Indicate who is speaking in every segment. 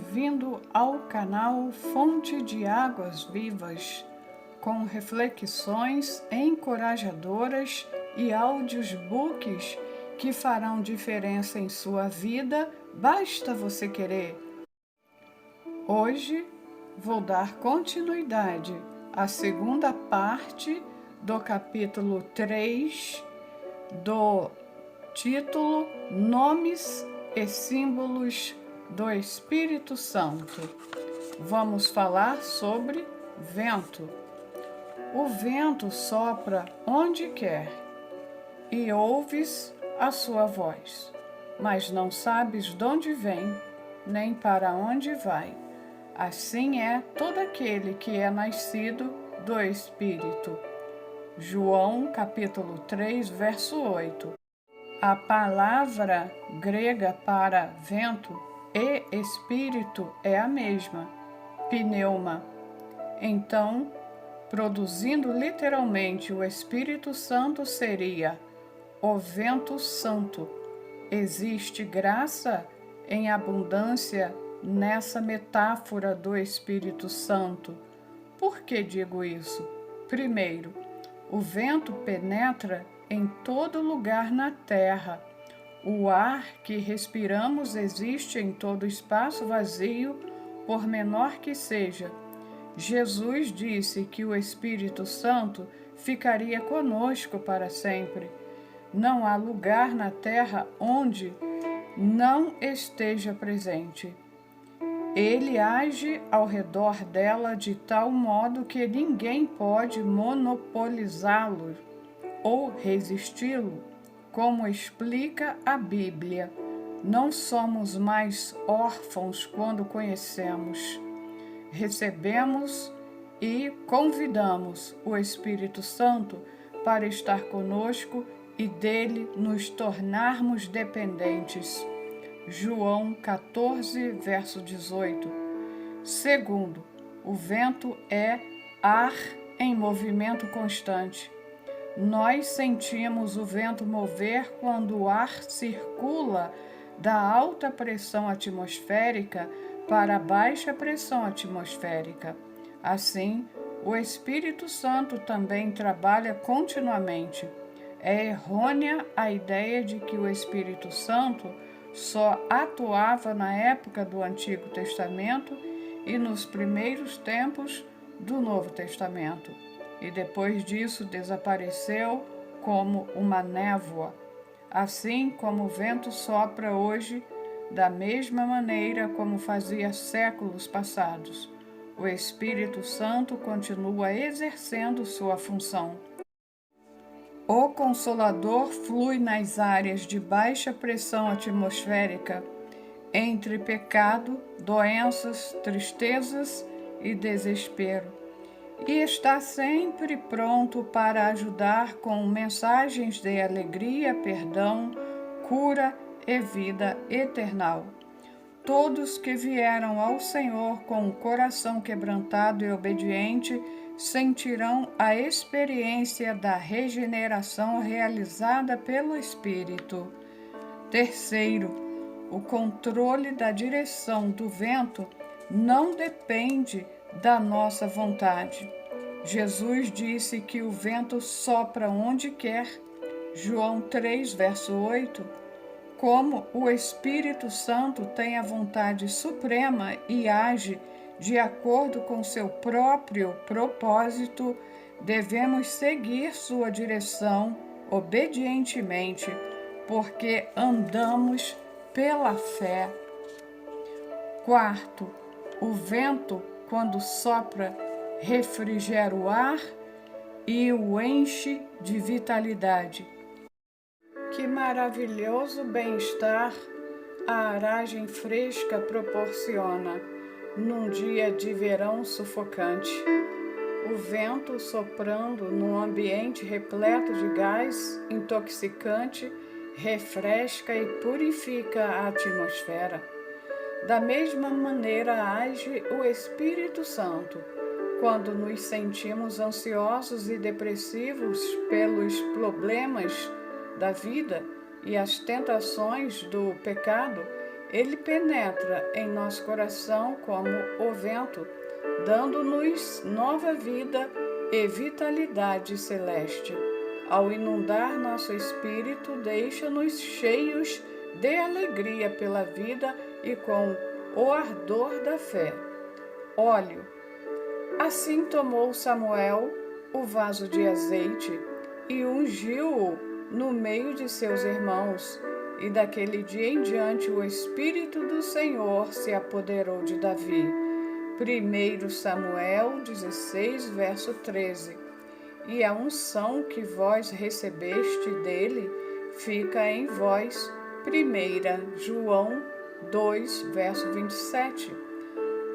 Speaker 1: bem-vindo ao canal Fonte de Águas Vivas, com reflexões encorajadoras e audiobooks que farão diferença em sua vida, basta você querer. Hoje vou dar continuidade à segunda parte do capítulo 3 do título Nomes e Símbolos do Espírito Santo. Vamos falar sobre vento. O vento sopra onde quer e ouves a sua voz, mas não sabes de onde vem, nem para onde vai. Assim é todo aquele que é nascido do Espírito. João capítulo 3, verso 8. A palavra grega para vento e espírito é a mesma, pneuma. Então, produzindo literalmente o Espírito Santo seria o vento santo. Existe graça em abundância nessa metáfora do Espírito Santo. Por que digo isso? Primeiro, o vento penetra em todo lugar na terra. O ar que respiramos existe em todo espaço vazio, por menor que seja. Jesus disse que o Espírito Santo ficaria conosco para sempre. Não há lugar na terra onde não esteja presente. Ele age ao redor dela de tal modo que ninguém pode monopolizá-lo ou resisti-lo. Como explica a Bíblia, não somos mais órfãos quando conhecemos, recebemos e convidamos o Espírito Santo para estar conosco e dele nos tornarmos dependentes. João 14, verso 18. Segundo, o vento é ar em movimento constante. Nós sentimos o vento mover quando o ar circula da alta pressão atmosférica para a baixa pressão atmosférica. Assim, o Espírito Santo também trabalha continuamente. É errônea a ideia de que o Espírito Santo só atuava na época do Antigo Testamento e nos primeiros tempos do Novo Testamento, e depois disso desapareceu como uma névoa. Assim como o vento sopra hoje, da mesma maneira como fazia séculos passados, o Espírito Santo continua exercendo sua função. O Consolador flui nas áreas de baixa pressão atmosférica, entre pecado, doenças, tristezas e desespero, e está sempre pronto para ajudar com mensagens de alegria, perdão, cura e vida eternal. Todos que vieram ao Senhor com o coração quebrantado e obediente sentirão a experiência da regeneração realizada pelo Espírito. Terceiro, o controle da direção do vento não depende da nossa vontade. Jesus disse que o vento sopra onde quer. João 3, verso 8. Como o Espírito Santo tem a vontade suprema e age de acordo com seu próprio propósito, devemos seguir sua direção obedientemente, porque andamos pela fé. Quarto, o vento, quando sopra, refrigera o ar e o enche de vitalidade. Que maravilhoso bem-estar a aragem fresca proporciona num dia de verão sufocante. O vento soprando num ambiente repleto de gás intoxicante refresca e purifica a atmosfera. Da mesma maneira age o Espírito Santo. Quando nos sentimos ansiosos e depressivos pelos problemas da vida e as tentações do pecado, Ele penetra em nosso coração como o vento, dando-nos nova vida e vitalidade celeste. Ao inundar nosso espírito, deixa-nos cheios de alegria pela vida e com o ardor da fé. Óleo. Assim tomou Samuel o vaso de azeite e ungiu-o no meio de seus irmãos. E daquele dia em diante o Espírito do Senhor se apoderou de Davi. 1 Samuel 16, verso 13. E a unção que vós recebeste dele fica em vós. 1 João 2, verso 27.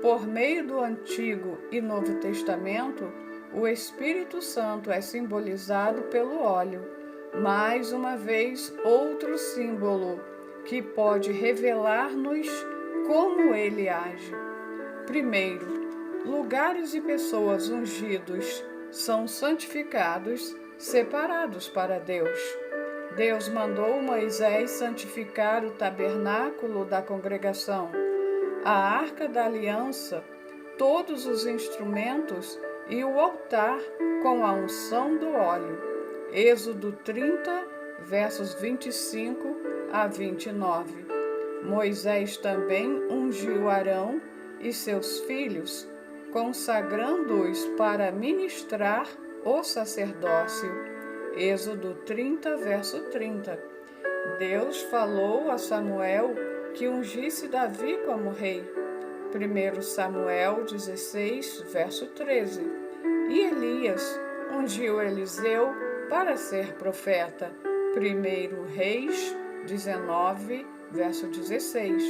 Speaker 1: Por meio do Antigo e Novo Testamento, o Espírito Santo é simbolizado pelo óleo. Mais uma vez, outro símbolo que pode revelar-nos como ele age. Primeiro, lugares e pessoas ungidos são santificados, separados para Deus. Deus mandou Moisés santificar o tabernáculo da congregação, a arca da aliança, todos os instrumentos e o altar com a unção do óleo. Êxodo 30, versos 25 a 29. Moisés também ungiu Arão e seus filhos, consagrando-os para ministrar o sacerdócio. Êxodo 30, verso 30. Deus falou a Samuel que ungisse Davi como rei. 1 Samuel 16, verso 13. E Elias ungiu Eliseu para ser profeta. 1 Reis 19, verso 16.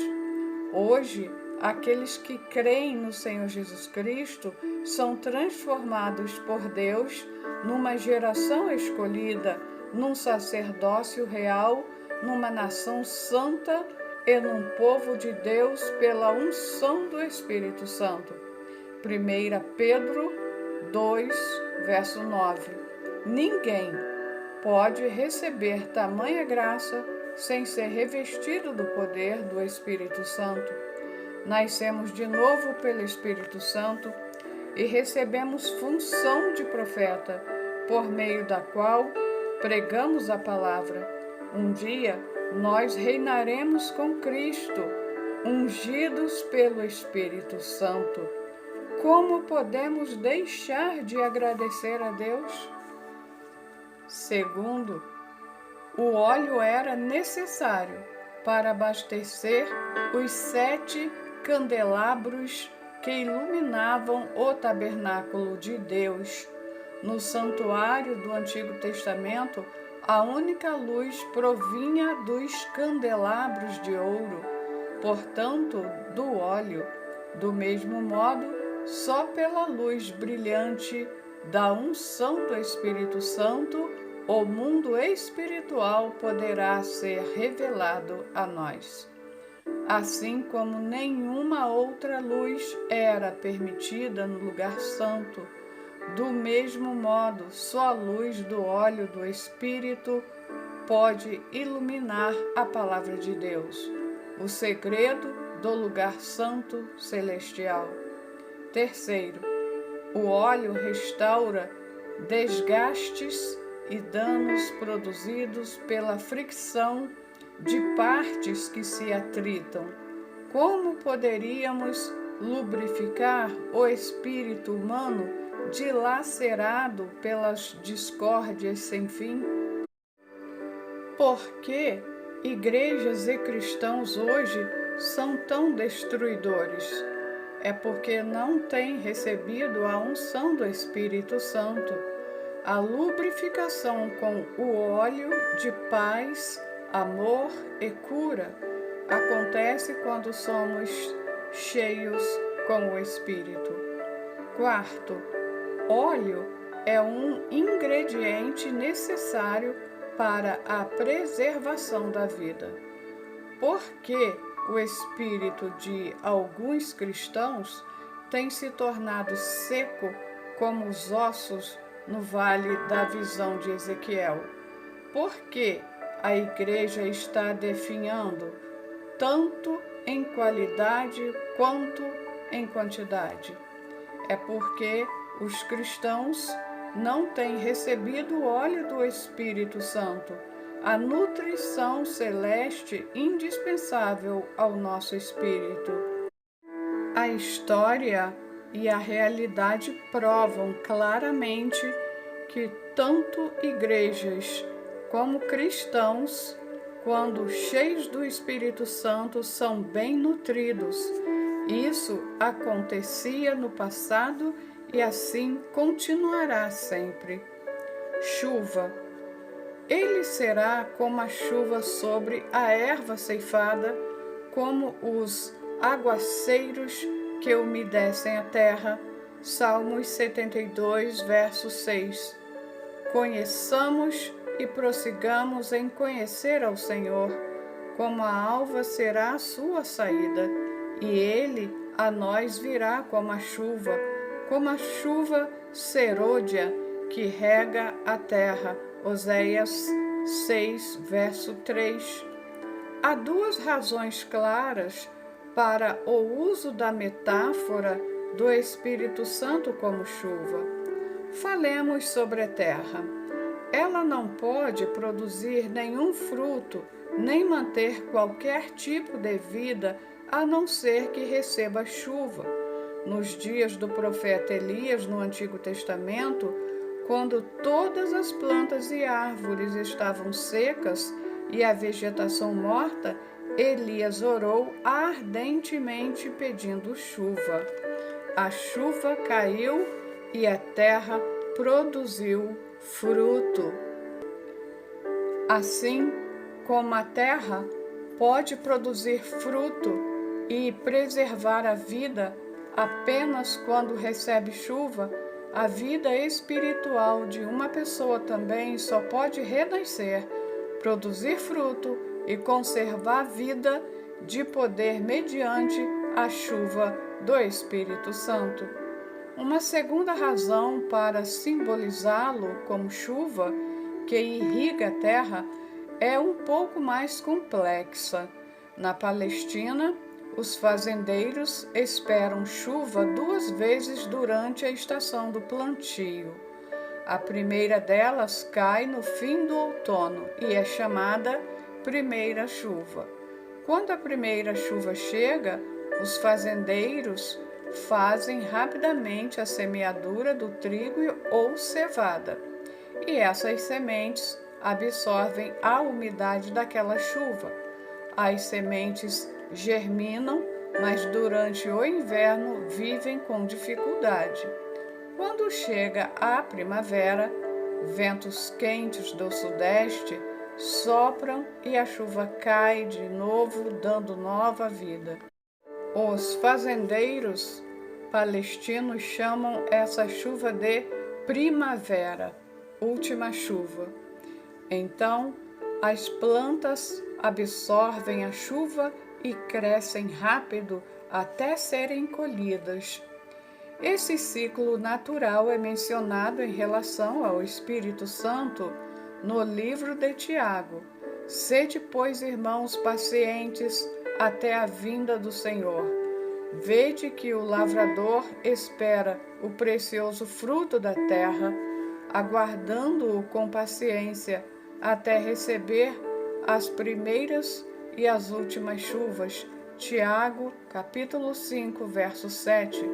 Speaker 1: Hoje, aqueles que creem no Senhor Jesus Cristo são transformados por Deus numa geração escolhida, num sacerdócio real, numa nação santa e num povo de Deus pela unção do Espírito Santo. 1 Pedro 2, verso 9. Ninguém pode receber tamanha graça sem ser revestido do poder do Espírito Santo. Nascemos de novo pelo Espírito Santo e recebemos função de profeta, por meio da qual pregamos a palavra. Um dia nós reinaremos com Cristo, ungidos pelo Espírito Santo. Como podemos deixar de agradecer a Deus? Segundo, o óleo era necessário para abastecer os 7 candelabros que iluminavam o tabernáculo de Deus. No santuário do Antigo Testamento, a única luz provinha dos candelabros de ouro, portanto, do óleo. Do mesmo modo, só pela luz brilhante da unção do Espírito Santo, o mundo espiritual poderá ser revelado a nós. Assim como nenhuma outra luz era permitida no lugar santo, do mesmo modo, só a luz do óleo do Espírito pode iluminar a palavra de Deus, o segredo do lugar santo celestial. Terceiro, o óleo restaura desgastes e danos produzidos pela fricção de partes que se atritam. Como poderíamos lubrificar o espírito humano dilacerado pelas discórdias sem fim? Por que igrejas e cristãos hoje são tão destruidores? É porque não têm recebido a unção do Espírito Santo. A lubrificação com o óleo de paz, amor e cura acontece quando somos cheios com o Espírito. Quarto, óleo é um ingrediente necessário para a preservação da vida. Por que o espírito de alguns cristãos tem se tornado seco como os ossos no vale da visão de Ezequiel? Por que a igreja está definhando? tanto em qualidade quanto em quantidade. É porque os cristãos não têm recebido o óleo do Espírito Santo, a nutrição celeste indispensável ao nosso espírito. A história e a realidade provam claramente que tanto igrejas como cristãos, quando cheios do Espírito Santo, são bem nutridos. Isso acontecia no passado e assim continuará sempre. Chuva. Ele será como a chuva sobre a erva ceifada, como os aguaceiros que umedecem a terra. Salmos 72, verso 6. Conheçamos e prossigamos em conhecer ao Senhor, como a alva será a sua saída, e ele a nós virá como a chuva serôdia que rega a terra. Oséias 6, verso 3. Há duas razões claras para o uso da metáfora do Espírito Santo como chuva. Falemos sobre a terra. Ela não pode produzir nenhum fruto, nem manter qualquer tipo de vida, a não ser que receba chuva. Nos dias do profeta Elias, no Antigo Testamento, quando todas as plantas e árvores estavam secas e a vegetação morta, Elias orou ardentemente pedindo chuva. A chuva caiu e a terra produziu fruto. Assim como a terra pode produzir fruto e preservar a vida apenas quando recebe chuva, a vida espiritual de uma pessoa também só pode renascer, produzir fruto e conservar a vida de poder mediante a chuva do Espírito Santo. Uma segunda razão para simbolizá-lo como chuva que irriga a terra é um pouco mais complexa. Na Palestina, os fazendeiros esperam chuva 2 vezes durante a estação do plantio. A primeira delas cai no fim do outono e é chamada primeira chuva. Quando a primeira chuva chega, os fazendeiros fazem rapidamente a semeadura do trigo ou cevada, e essas sementes absorvem a umidade daquela chuva. As sementes germinam, mas durante o inverno vivem com dificuldade. Quando chega a primavera, ventos quentes do sudeste sopram e a chuva cai de novo, dando nova vida. Os fazendeiros palestinos chamam essa chuva de primavera, última chuva. Então, as plantas absorvem a chuva e crescem rápido até serem colhidas. Esse ciclo natural é mencionado em relação ao Espírito Santo no livro de Tiago. Sede, pois, irmãos, pacientes até a vinda do Senhor. Vede que o lavrador espera o precioso fruto da terra, aguardando-o com paciência até receber as primeiras e as últimas chuvas. Tiago, capítulo 5, verso 7.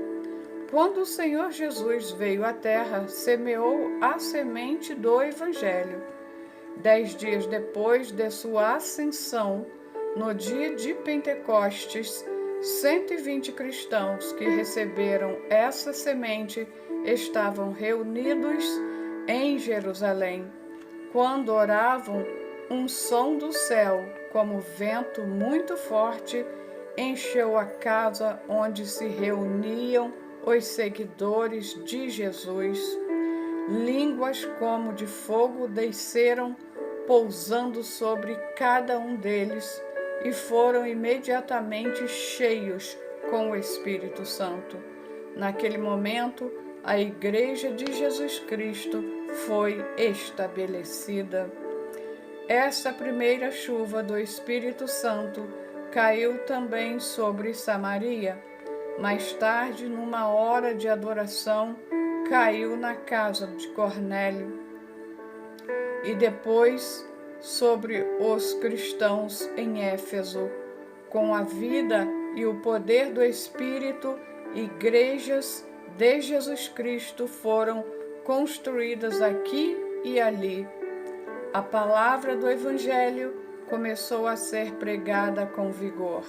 Speaker 1: Quando o Senhor Jesus veio à terra, semeou a semente do Evangelho. 10 dias depois de sua ascensão, no dia de Pentecostes, 120 cristãos que receberam essa semente estavam reunidos em Jerusalém. Quando oravam, um som do céu, como vento muito forte, encheu a casa onde se reuniam os seguidores de Jesus. Línguas como de fogo desceram, pousando sobre cada um deles, e foram imediatamente cheios com o Espírito Santo. Naquele momento, a Igreja de Jesus Cristo foi estabelecida. Essa primeira chuva do Espírito Santo caiu também sobre Samaria. Mais tarde, numa hora de adoração, caiu na casa de Cornélio. E depois sobre os cristãos em Éfeso. Com a vida e o poder do Espírito, igrejas de Jesus Cristo foram construídas aqui e ali. A palavra do Evangelho começou a ser pregada com vigor.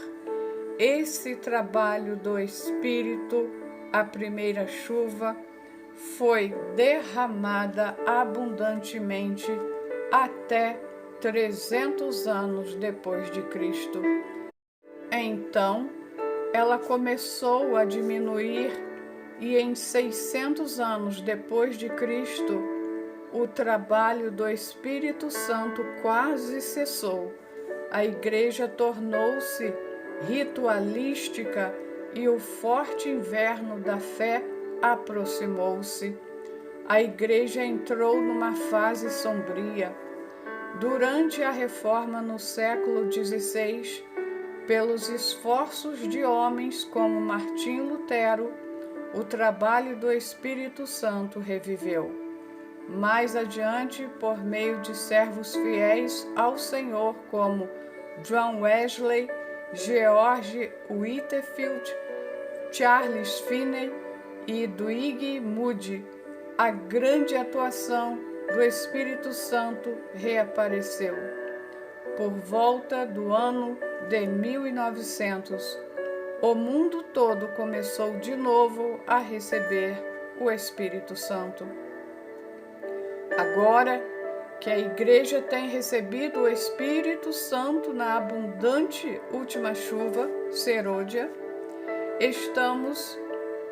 Speaker 1: Esse trabalho do Espírito, a primeira chuva, foi derramada abundantemente até 300 anos depois de Cristo. Então, ela começou a diminuir e em 600 anos depois de Cristo, o trabalho do Espírito Santo quase cessou. A igreja tornou-se ritualística e o forte inverno da fé aproximou-se. A igreja entrou numa fase sombria. Durante a Reforma no século XVI, pelos esforços de homens como Martim Lutero, o trabalho do Espírito Santo reviveu. Mais adiante, por meio de servos fiéis ao Senhor como John Wesley, George Whitefield, Charles Finney e Dwight Moody, a grande atuação do Espírito Santo reapareceu. Por volta do ano de 1900, o mundo todo começou de novo a receber o Espírito Santo. Agora que a Igreja tem recebido o Espírito Santo na abundante última chuva, serôdia, estamos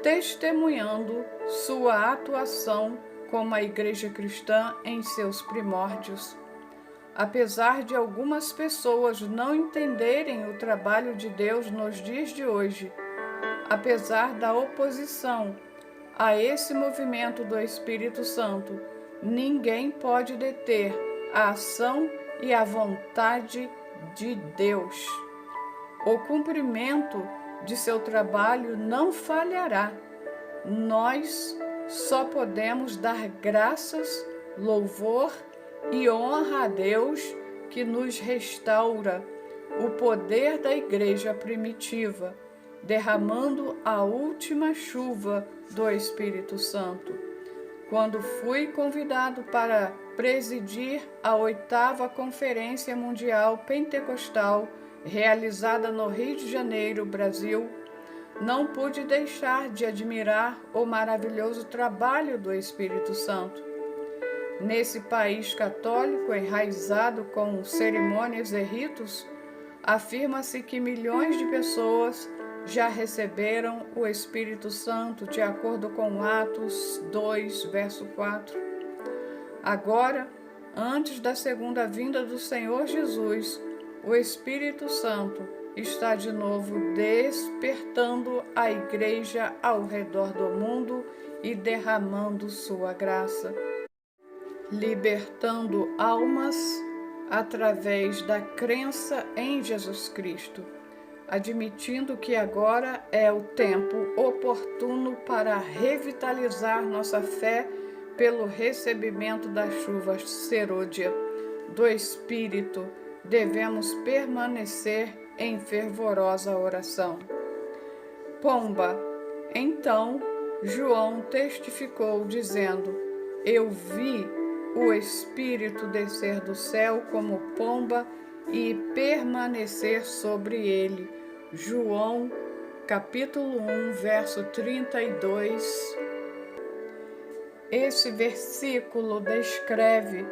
Speaker 1: testemunhando sua atuação como a Igreja cristã em seus primórdios. Apesar de algumas pessoas não entenderem o trabalho de Deus nos dias de hoje, apesar da oposição a esse movimento do Espírito Santo, ninguém pode deter a ação e a vontade de Deus. O cumprimento de seu trabalho não falhará. Nós só podemos dar graças, louvor e honra a Deus que nos restaura o poder da igreja primitiva, derramando a última chuva do Espírito Santo. Quando fui convidado para presidir a 8ª Conferência Mundial Pentecostal, realizada no Rio de Janeiro, Brasil, não pude deixar de admirar o maravilhoso trabalho do Espírito Santo. Nesse país católico enraizado com cerimônias e ritos, afirma-se que milhões de pessoas já receberam o Espírito Santo, de acordo com Atos 2, verso 4. Agora, antes da segunda vinda do Senhor Jesus, o Espírito Santo está de novo despertando a igreja ao redor do mundo e derramando sua graça, libertando almas através da crença em Jesus Cristo, admitindo que agora é o tempo oportuno para revitalizar nossa fé pelo recebimento da chuva serôdia do Espírito. Devemos permanecer em fervorosa oração. Pomba. Então João testificou, dizendo: Eu vi o Espírito descer do céu como pomba e permanecer sobre ele. João, capítulo 1, verso 32. Esse versículo descreve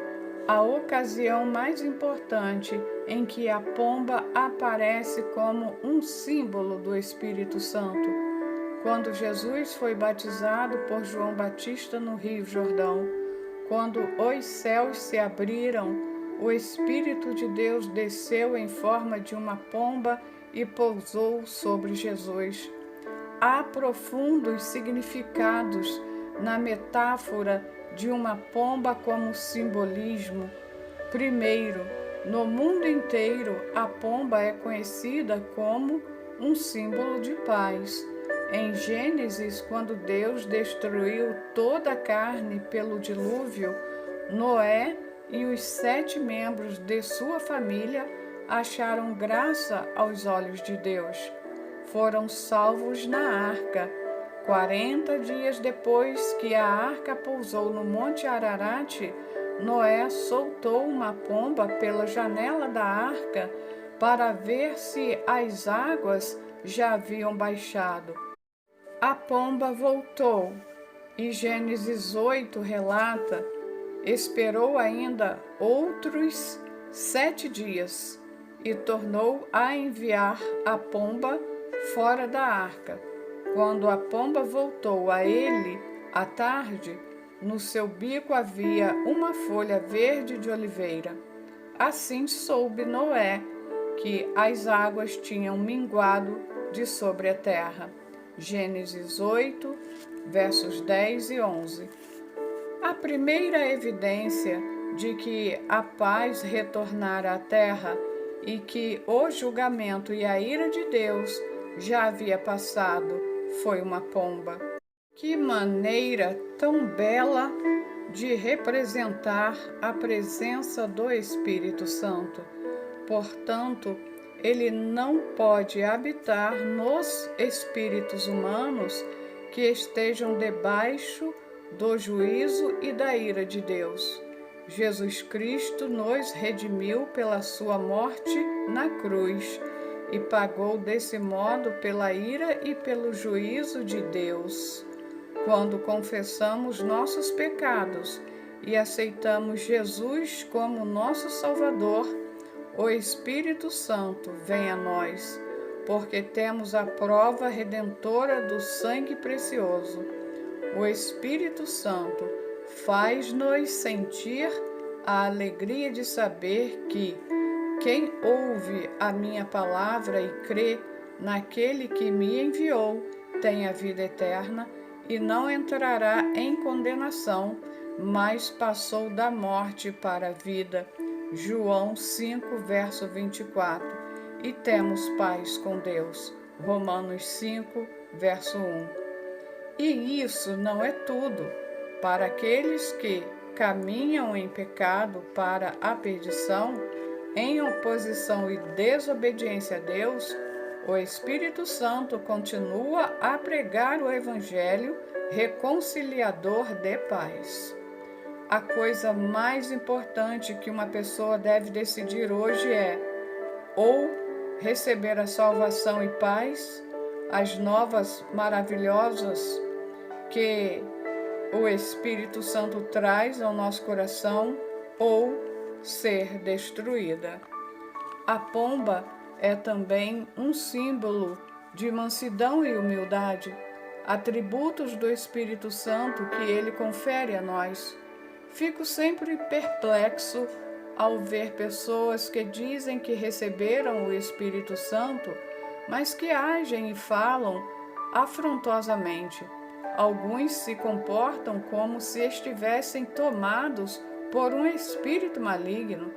Speaker 1: a ocasião mais importante em que a pomba aparece como um símbolo do Espírito Santo. Quando Jesus foi batizado por João Batista no Rio Jordão, quando os céus se abriram, o Espírito de Deus desceu em forma de uma pomba e pousou sobre Jesus. Há profundos significados na metáfora de uma pomba como simbolismo. Primeiro, No mundo inteiro, a pomba é conhecida como um símbolo de paz. Em Gênesis, quando Deus destruiu toda a carne pelo dilúvio, Noé e os 7 membros de sua família acharam graça aos olhos de Deus. Foram salvos na arca. 40 dias depois que a arca pousou no Monte Ararat, Noé soltou uma pomba pela janela da arca para ver se as águas já haviam baixado. A pomba voltou e Gênesis 8 relata: esperou ainda outros 7 dias e tornou a enviar a pomba fora da arca. Quando a pomba voltou a ele à tarde, no seu bico havia uma folha verde de oliveira. Assim soube Noé que as águas tinham minguado de sobre a terra. Gênesis 8, versos 10 e 11. A primeira evidência de que a paz retornara à terra e que o julgamento e a ira de Deus já havia passado foi uma pomba. Que maneira tão bela de representar a presença do Espírito Santo. Portanto, ele não pode habitar nos espíritos humanos que estejam debaixo do juízo e da ira de Deus. Jesus Cristo nos redimiu pela sua morte na cruz e pagou desse modo pela ira e pelo juízo de Deus. Quando confessamos nossos pecados e aceitamos Jesus como nosso Salvador, o Espírito Santo vem a nós, porque temos a prova redentora do sangue precioso. O Espírito Santo faz-nos sentir a alegria de saber que quem ouve a minha palavra e crê naquele que me enviou tem a vida eterna e não entrará em condenação, mas passou da morte para a vida. João 5, verso 24. E temos paz com Deus. Romanos 5, verso 1. E isso não é tudo. Para aqueles que caminham em pecado para a perdição, em oposição e desobediência a Deus, o Espírito Santo continua a pregar o Evangelho reconciliador de paz. A coisa mais importante que uma pessoa deve decidir hoje é ou receber a salvação e paz, as novas maravilhosas que o Espírito Santo traz ao nosso coração, ou ser destruída. A pomba é também um símbolo de mansidão e humildade, atributos do Espírito Santo que ele confere a nós. Fico sempre perplexo ao ver pessoas que dizem que receberam o Espírito Santo, mas que agem e falam afrontosamente. Alguns se comportam como se estivessem tomados por um espírito maligno,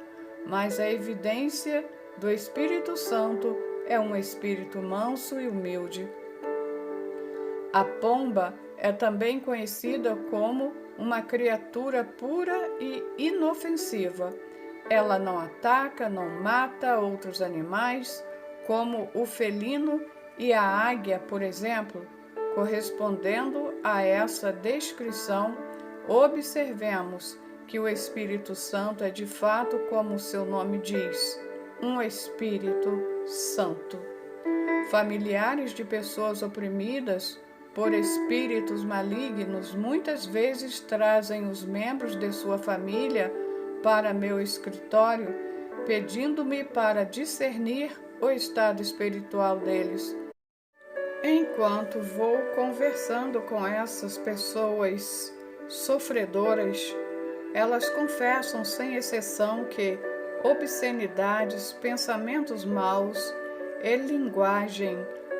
Speaker 1: mas a evidência do Espírito Santo é um espírito manso e humilde. A pomba é também conhecida como uma criatura pura e inofensiva. Ela não ataca, não mata outros animais, como o felino e a águia, por exemplo. Correspondendo a essa descrição, observemos que o Espírito Santo é de fato, como o seu nome diz, um Espírito Santo. Familiares de pessoas oprimidas por espíritos malignos muitas vezes trazem os membros de sua família para meu escritório, pedindo-me para discernir o estado espiritual deles. Enquanto vou conversando com essas pessoas sofredoras, elas confessam sem exceção que obscenidades, pensamentos maus e linguagem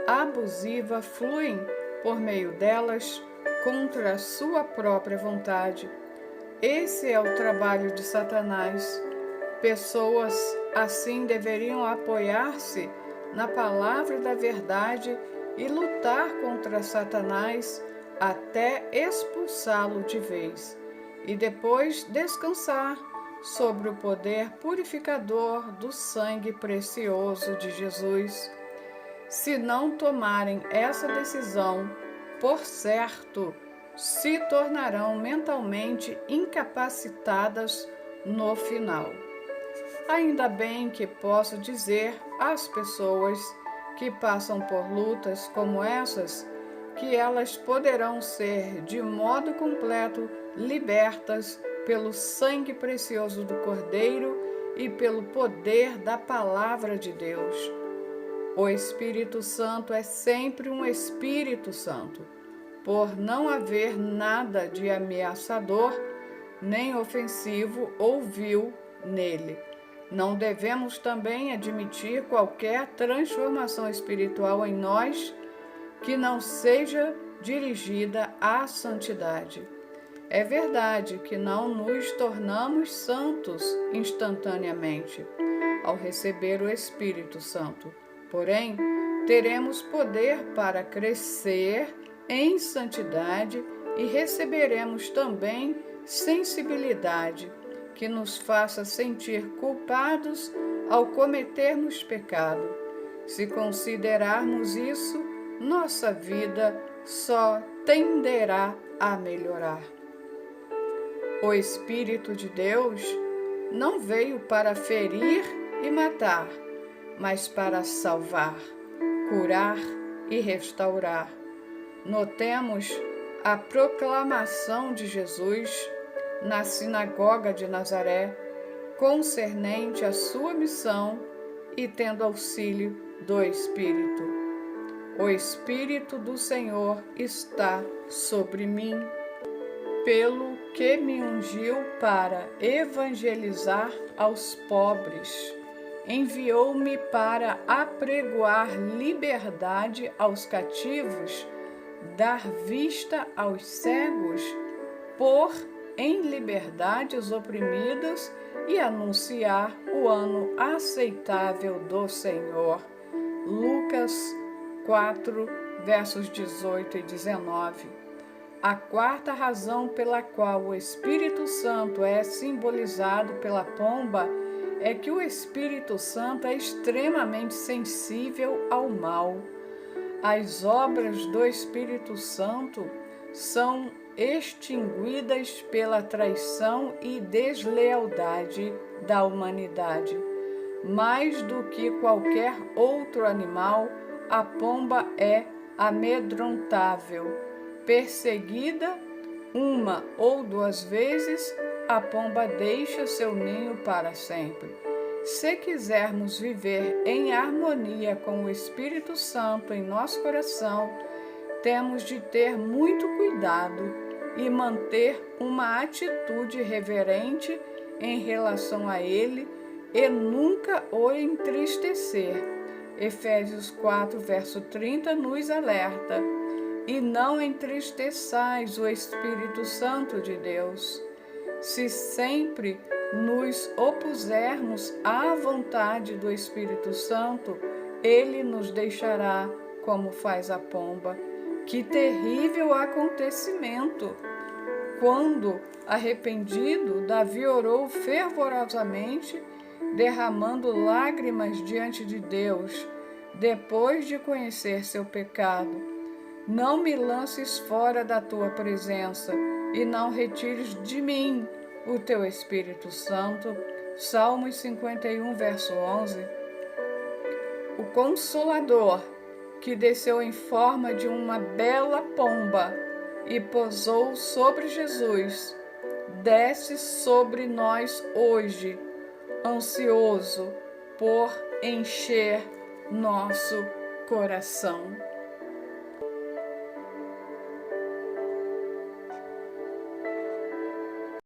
Speaker 1: abusiva fluem por meio delas contra a sua própria vontade. Esse é o trabalho de Satanás. Pessoas assim deveriam apoiar-se na palavra da verdade e lutar contra Satanás até expulsá-lo de vez, e depois descansar sobre o poder purificador do sangue precioso de Jesus. Se não tomarem essa decisão, por certo, se tornarão mentalmente incapacitadas no final. Ainda bem que posso dizer às pessoas que passam por lutas como essas que elas poderão ser de modo completo libertas pelo sangue precioso do Cordeiro e pelo poder da Palavra de Deus. O Espírito Santo é sempre um Espírito Santo, por não haver nada de ameaçador nem ofensivo ou vil nele. Não devemos também admitir qualquer transformação espiritual em nós que não seja dirigida à santidade. É verdade que não nos tornamos santos instantaneamente ao receber o Espírito Santo. Porém, teremos poder para crescer em santidade e receberemos também sensibilidade que nos faça sentir culpados ao cometermos pecado. Se considerarmos isso, nossa vida só tenderá a melhorar. O Espírito de Deus não veio para ferir e matar, mas para salvar, curar e restaurar. Notemos a proclamação de Jesus na sinagoga de Nazaré, concernente à sua missão e tendo auxílio do Espírito. O Espírito do Senhor está sobre mim, pelo que me ungiu para evangelizar aos pobres. Enviou-me para apregoar liberdade aos cativos, dar vista aos cegos, pôr em liberdade os oprimidos e anunciar o ano aceitável do Senhor. Lucas 4, versos 18 e 19. A quarta razão pela qual o Espírito Santo é simbolizado pela pomba é que o Espírito Santo é extremamente sensível ao mal. As obras do Espírito Santo são extinguidas pela traição e deslealdade da humanidade. Mais do que qualquer outro animal, a pomba é amedrontável. Perseguida uma ou duas vezes, a pomba deixa seu ninho para sempre. Se quisermos viver em harmonia com o Espírito Santo em nosso coração, temos de ter muito cuidado e manter uma atitude reverente em relação a ele e nunca o entristecer. Efésios 4, verso 30 nos alerta: e não entristeçais o Espírito Santo de Deus. Se sempre nos opusermos à vontade do Espírito Santo, ele nos deixará como faz a pomba. Que terrível acontecimento! Quando, arrependido, Davi orou fervorosamente, derramando lágrimas diante de Deus, depois de conhecer seu pecado. Não me lances fora da tua presença e não retires de mim o teu Espírito Santo. Salmos 51, verso 11. O Consolador, que desceu em forma de uma bela pomba e pousou sobre Jesus, desce sobre nós hoje, ansioso por encher nosso coração.